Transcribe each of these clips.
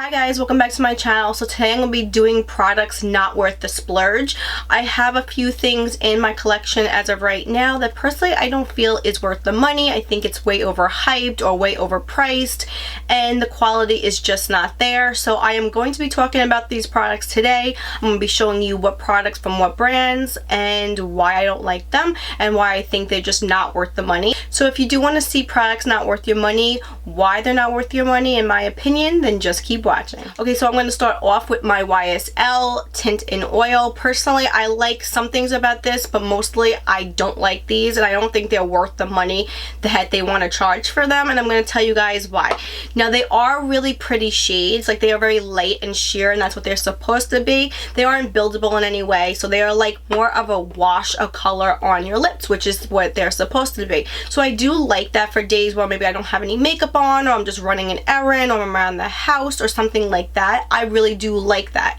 Hi guys, welcome back to my channel. So today I'm going to be doing products not worth the splurge. I have a few things in my collection as of right now that personally I don't feel is worth the money. I think it's way overhyped or way overpriced and the quality is just not there. So I am going to be talking about these products today. I'm going to be showing you what products from what brands and why I don't like them and why I think they're just not worth the money. So if you do want to see products not worth your money, why they're not worth your money in my opinion, then just keep watching. Okay, so I'm going to start off with my YSL Tint in Oil. Personally, I like some things about this, but mostly I don't like these and I don't think they're worth the money that they want to charge for them, and I'm going to tell you guys why. Now, they are really pretty shades, like they are very light and sheer, and that's what they're supposed to be. They aren't buildable in any way, so they are like more of a wash of color on your lips, which is what they're supposed to be. So I do like that for days where maybe I don't have any makeup on, or I'm just running an errand, or I'm around the house or something like that. I really do like that.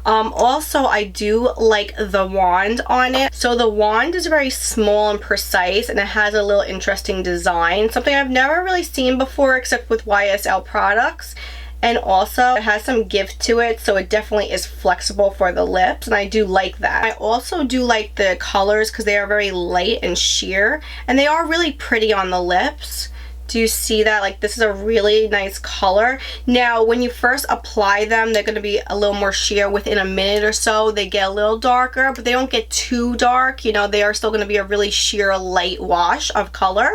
Also, I do like the wand on it. So the wand is very small and precise, and it has a little interesting design, something I've never really seen before except with YSL products. And also it has some give to it, so it definitely is flexible for the lips, and I do like that. I also do like the colors because they are very light and sheer, and they are really pretty on the lips. Do you see that? Like, this is a really nice color. Now, when you first apply them, they're going to be a little more sheer. Within a minute or so, they get a little darker, but they don't get too dark. You know, they are still going to be a really sheer, light wash of color.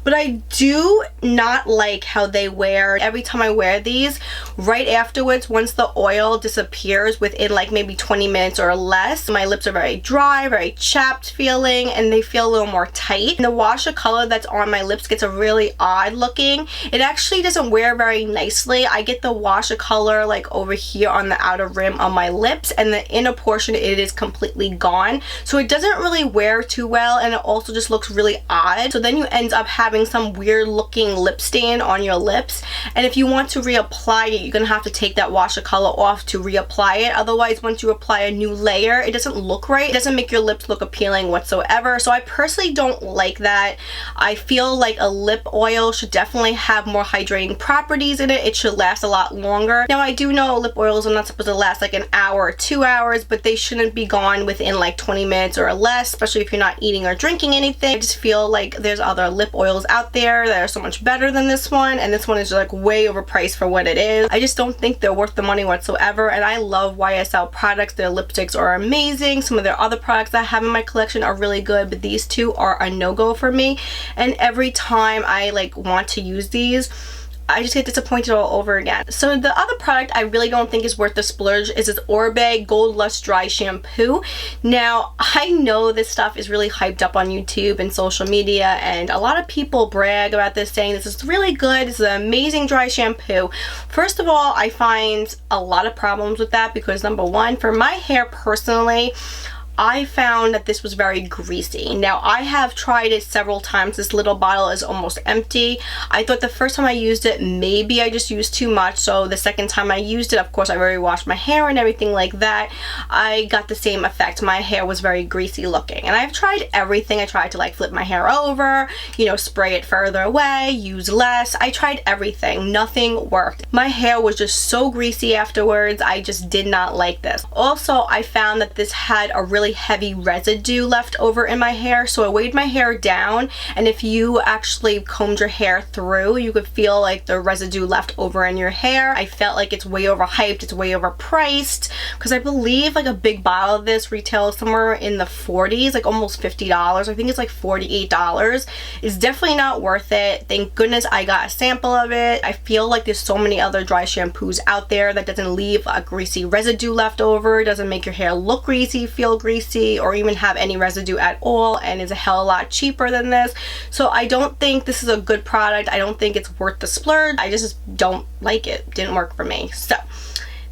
But I do not like how they wear. Every time I wear these, right afterwards, once the oil disappears within like maybe 20 minutes or less, my lips are very dry, very chapped feeling, and they feel a little more tight. And the wash of color that's on my lips gets a really odd looking. It actually doesn't wear very nicely. I get the wash of color like over here on the outer rim of my lips, and the inner portion, it is completely gone. So it doesn't really wear too well, and it also just looks really odd. So then you end up having some weird looking lip stain on your lips, and if you want to reapply it, you're gonna have to take that wash of color off to reapply it. Otherwise, once you apply a new layer, it doesn't look right. It doesn't make your lips look appealing whatsoever. So I personally don't like that. I feel like a lip oil should definitely have more hydrating properties in it. It should last a lot longer. Now, I do know lip oils are not supposed to last like an hour or 2 hours, but they shouldn't be gone within like 20 minutes or less, especially if you're not eating or drinking anything. I just feel like there's other lip oils out there that are so much better than this one, and this one is like way overpriced for what it is. I just don't think they're worth the money whatsoever, and I love YSL products. Their lipsticks are amazing. Some of their other products that I have in my collection are really good, but these two are a no-go for me, and every time I like want to use these, I just get disappointed all over again. So the other product I really don't think is worth the splurge is this Orbe Gold Lust Dry Shampoo. Now, I know this stuff is really hyped up on YouTube and social media, and a lot of people brag about this, saying this is really good, this is an amazing dry shampoo. First of all, I find a lot of problems with that because, number one, for my hair personally, I found that this was very greasy. Now, I have tried it several times. This little bottle is almost empty. I thought the first time I used it, maybe I just used too much. So the second time I used it, of course, I already washed my hair and everything like that. I got the same effect. My hair was very greasy looking. And I've tried everything. I tried to like flip my hair over, you know, spray it further away, use less. I tried everything. Nothing worked. My hair was just so greasy afterwards. I just did not like this. Also, I found that this had a really heavy residue left over in my hair, so I weighed my hair down, and if you actually combed your hair through, you could feel like the residue left over in your hair. I felt like it's way overhyped, it's way overpriced, because I believe like a big bottle of this retails somewhere in the 40s, like almost $50. I think it's like $48. It's definitely not worth it. Thank goodness I got a sample of it. I feel like there's so many other dry shampoos out there that doesn't leave a greasy residue left over, doesn't make your hair look greasy, feel greasy, or even have any residue at all, and is a hell of a lot cheaper than this. So I don't think this is a good product. I don't think it's worth the splurge. I just don't like it. Didn't work for me. So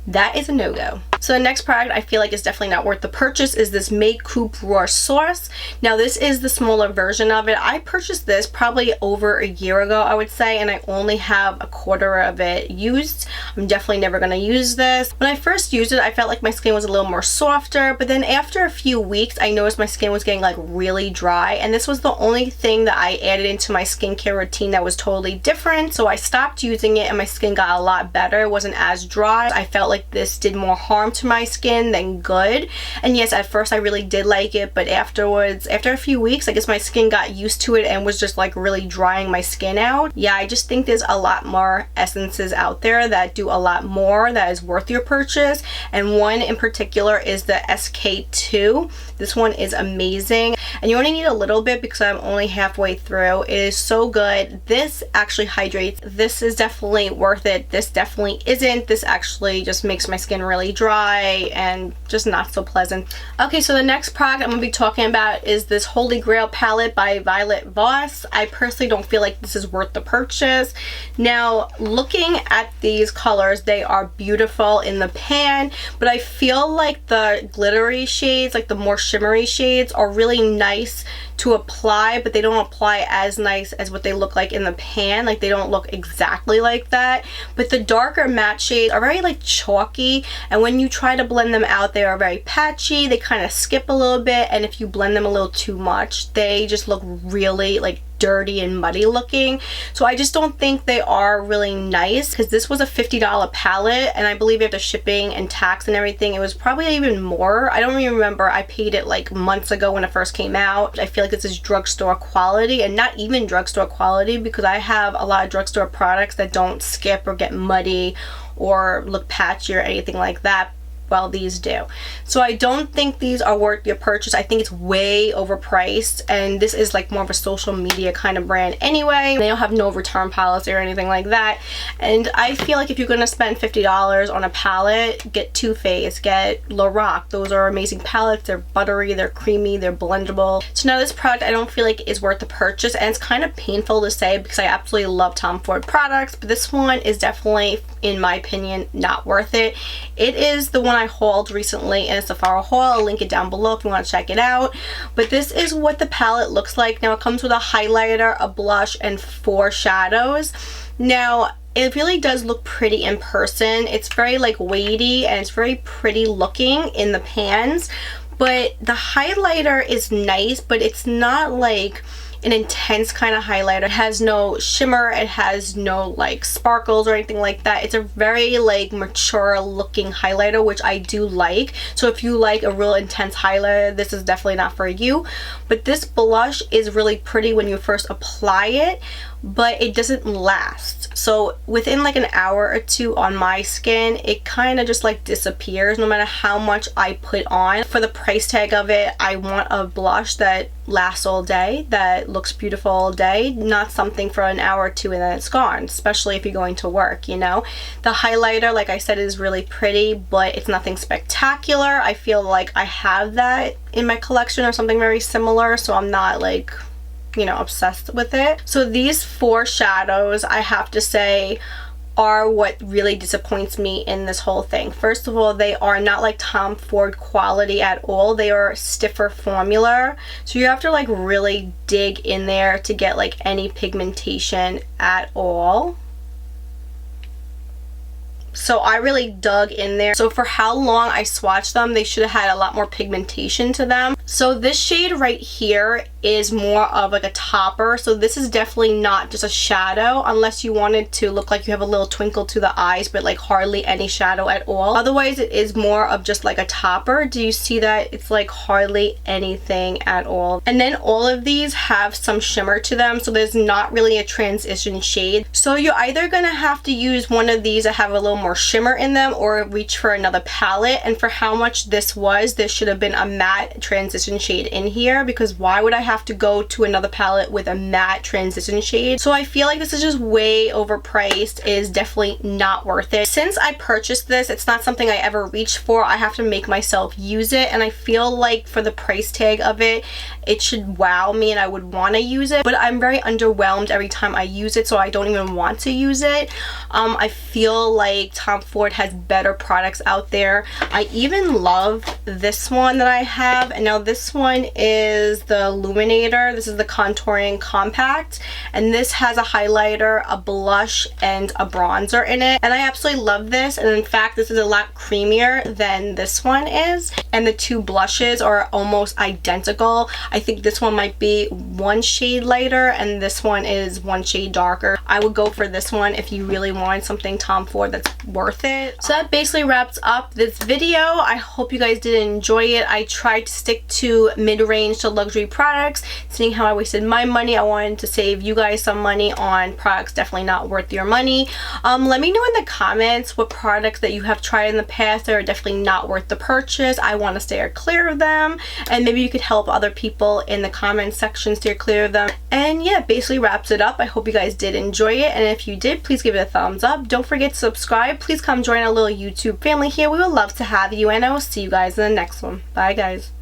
that is a no-go. So the next product I feel like is definitely not worth the purchase is this Makeup Raw Sauce. Now this is the smaller version of it. I purchased this probably over a year ago, I would say, and I only have a quarter of it used. I'm definitely never going to use this. When I first used it, I felt like my skin was a little more softer, but then after a few weeks, I noticed my skin was getting like really dry, and this was the only thing that I added into my skincare routine that was totally different. So I stopped using it and my skin got a lot better. It wasn't as dry. I felt like this did more harm to my skin than good. And yes, at first I really did like it, but afterwards, after a few weeks, I guess my skin got used to it and was just like really drying my skin out. Yeah, I just think there's a lot more essences out there that do a lot more that is worth your purchase, and one in particular is the SK2. This one is amazing, and you only need a little bit because I'm only halfway through. It is so good. This actually hydrates. This is definitely worth it. This definitely isn't. This actually just makes my skin really dry and just not so pleasant. Okay, so the next product I'm going to be talking about is this Holy Grail palette by Voss. I personally don't feel like this is worth the purchase. Now, looking at these colors, they are beautiful in the pan, but I feel like the glittery shades, like the more shimmery shades, are really nice to apply, but they don't apply as nice as what they look like in the pan. Like, they don't look exactly like that. But the darker matte shades are very like chalky, and when you try to blend them out, they are very patchy. They kind of skip a little bit, and if you blend them a little too much, they just look really like dirty and muddy looking. So I just don't think they are really nice, because this was a $50 palette, and I believe after shipping and tax and everything, it was probably even more. I don't even remember. I paid it like months ago when it first came out. I feel like this is drugstore quality, and not even drugstore quality, because I have a lot of drugstore products that don't skip or get muddy or look patchy or anything like that. Well, these do. So I don't think these are worth your purchase. I think it's way overpriced, and this is like more of a social media kind of brand anyway. They don't have no return policy or anything like that, and I feel like if you're gonna spend $50 on a palette, get Too Faced, get Lorac. Those are amazing palettes. They're buttery, they're creamy, they're blendable. So now this product I don't feel like is worth the purchase, and it's kind of painful to say because I absolutely love Tom Ford products, but this one is definitely, in my opinion, not worth it. It is the one I hauled recently in a Sephora haul. I'll link it down below if you want to check it out. But this is what the palette looks like. Now it comes with a highlighter, a blush, and 4 shadows. Now it really does look pretty in person. It's very like weighty, and it's very pretty looking in the pans. But the highlighter is nice, but it's not like an intense kind of highlighter. It has no shimmer, it has no like sparkles or anything like that. It's a very like mature looking highlighter, which I do like. So if you like a real intense highlighter, this is definitely not for you. But this blush is really pretty when you first apply it, but it doesn't last. So within like an hour or two on my skin, it kind of just like disappears no matter how much I put on. For the price tag of it, I want a blush that lasts all day, that looks beautiful all day, not something for an hour or two and then it's gone, especially if you're going to work, you know. The highlighter, like I said, is really pretty, but it's nothing spectacular. I feel like I have that in my collection or something very similar, so I'm not like, you know, obsessed with it. So these 4 shadows, I have to say, are what really disappoints me in this whole thing. First of all, they are not like Tom Ford quality at all. They are stiffer formula, so you have to like really dig in there to get like any pigmentation at all. So I really dug in there. So for how long I swatched them, they should have had a lot more pigmentation to them. So this shade right here is more of like a topper. So this is definitely not just a shadow, unless you wanted to look like you have a little twinkle to the eyes, but like hardly any shadow at all. Otherwise, it is more of just like a topper. Do you see that? It's like hardly anything at all. And then all of these have some shimmer to them, so there's not really a transition shade. So you're either gonna have to use one of these that have a little more shimmer in them, or reach for another palette. And for how much this was, this should have been a matte transition transition shade in here, because why would I have to go to another palette with a matte transition shade? So I feel like this is just way overpriced. It is definitely not worth it. Since I purchased this, it's not something I ever reached for. I have to make myself use it, and I feel like for the price tag of it, it should wow me and I would want to use it, but I'm very underwhelmed every time I use it, so I don't even want to use it. I feel like Tom Ford has better products out there. I even love this one that I have, and now this one is the Illuminator. This is the Contouring Compact, and this has a highlighter, a blush, and a bronzer in it, and I absolutely love this. And in fact, this is a lot creamier than this one is, and the two blushes are almost identical. I think this one might be one shade lighter and this one is one shade darker. I would go for this one if you really want something Tom Ford that's worth it. So that basically wraps up this video. I hope you guys did enjoy it. I tried to stick to mid-range to luxury products. Seeing how I wasted my money, I wanted to save you guys some money on products definitely not worth your money. Let me know in the comments what products that you have tried in the past that are definitely not worth the purchase. I want to stay clear of them, and maybe you could help other people in the comment section steer clear of them. And yeah, basically wraps it up. I hope you guys did enjoy it, and if you did, please give it a thumbs up. Don't forget to subscribe. Please come join our little YouTube family here. We would love to have you, and I will see you guys in the next one. Bye guys.